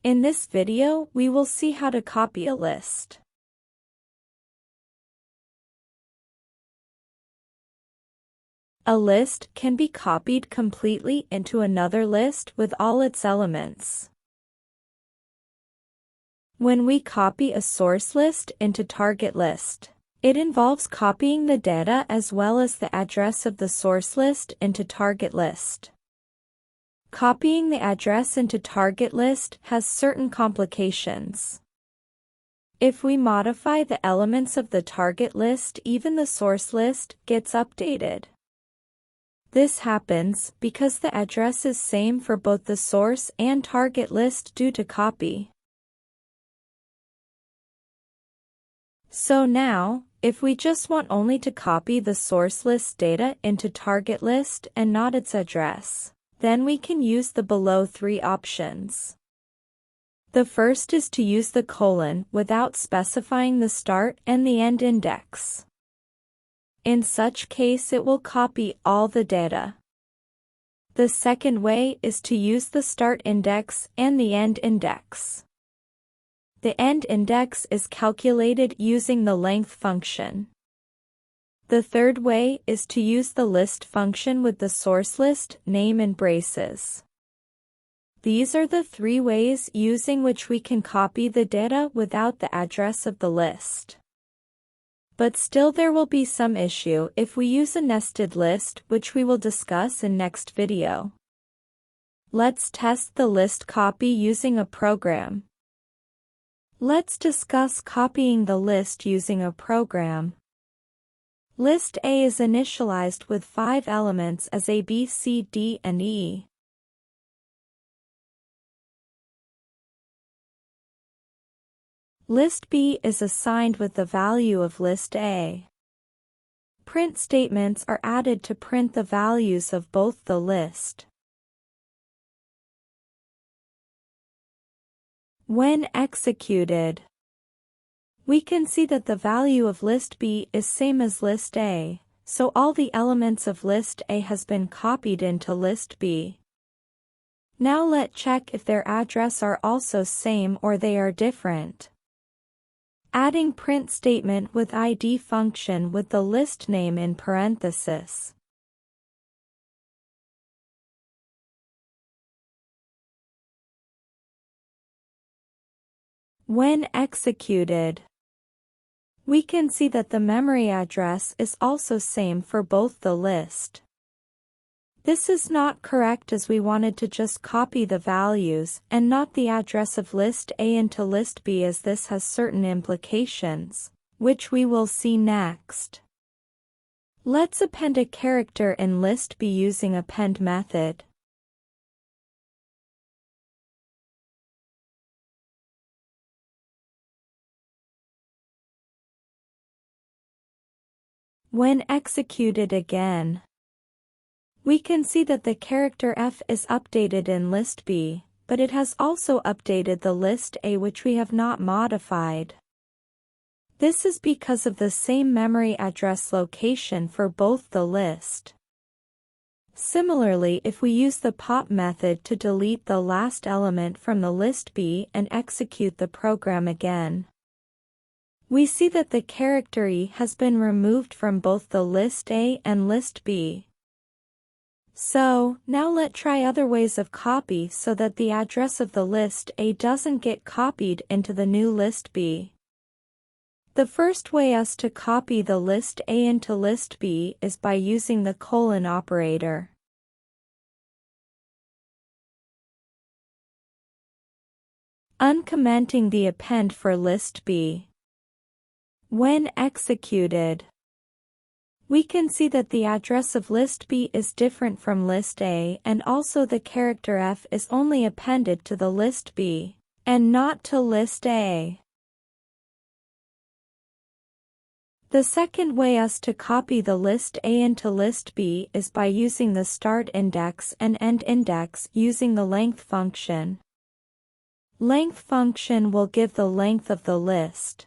In this video, we will see how to copy a list. A list can be copied completely into another list with all its elements. When we copy a source list into target list, it involves copying the data as well as the address of the source list into target list. Copying the address into target list has certain complications. If we modify the elements of the target list, even the source list gets updated. This happens because the address is same for both the source and target list due to copy. So now, if we just want only to copy the source list data into target list and not its address, then we can use the below three options. The first is to use the colon without specifying the start and the end index. In such case, it will copy all the data. The second way is to use the start index and the end index. The end index is calculated using the length function. The third way is to use the list function with the source list name in braces. These are the three ways using which we can copy the data without the address of the list. But still there will be some issue if we use a nested list, which we will discuss in next video. Let's test the list copy using a program. Let's discuss copying the list using a program. List A is initialized with 5 elements as A, B, C, D, and E. List B is assigned with the value of list A. Print statements are added to print the values of both the list. When executed, we can see that the value of list B is same as list A, so all the elements of list A has been copied into list B. Now let's check if their address are also same or they are different. Adding print statement with ID function with the list name in parenthesis. When executed, we can see that the memory address is also same for both the list. This is not correct as we wanted to just copy the values and not the address of list A into list B, as this has certain implications, which we will see next. Let's append a character in list B using append method. When executed again, we can see that the character F is updated in list B, but it has also updated the list A, which we have not modified. This is because of the same memory address location for both the list. Similarly, if we use the pop method to delete the last element from the list B and execute the program again, we see that the character E has been removed from both the list A and list B. So, now let's try other ways of copy so that the address of the list A doesn't get copied into the new list B. The first way us to copy the list A into list B is by using the colon operator. Uncommenting the append for list B. When executed, we can see that the address of list B is different from list A, and also the character F is only appended to the list B, and not to list A. The second way us to copy the list A into list B is by using the start index and end index using the length function. Length function will give the length of the list.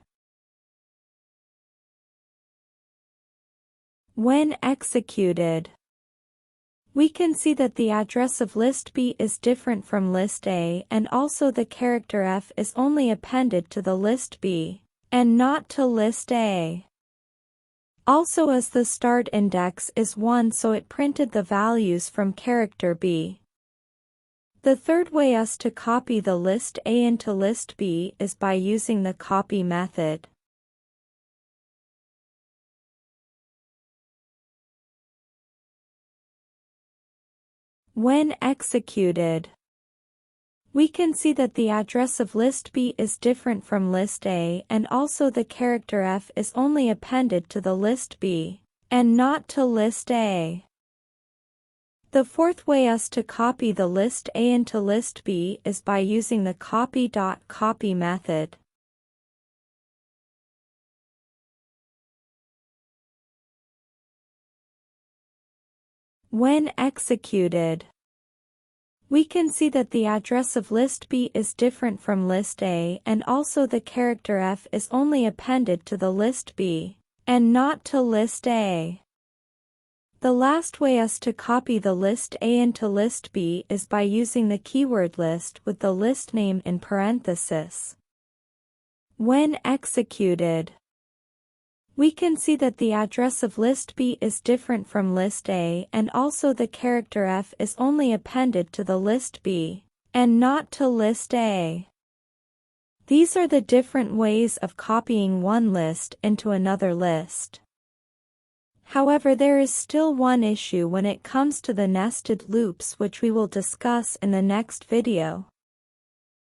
When executed, We can see that the address of list B is different from list A, and also the character F is only appended to the list B, and not to list A. Also, as the start index is 1, so it printed the values from character B. The third way us to copy the list A into list B is by using the copy method. When executed, we can see that the address of list B is different from list A, and also the character F is only appended to the list B, and not to list A. The fourth way us to copy the list A into list B is by using the copy.copy method. When executed, we can see that the address of list B is different from list A, and also the character F is only appended to the list B, and not to list A. The last way us to copy the list A into list B is by using the keyword list with the list name in parenthesis. When executed, we can see that the address of list B is different from list A, and also the character F is only appended to the list B, and not to list A. These are the different ways of copying one list into another list. However, there is still one issue when it comes to the nested loops, which we will discuss in the next video.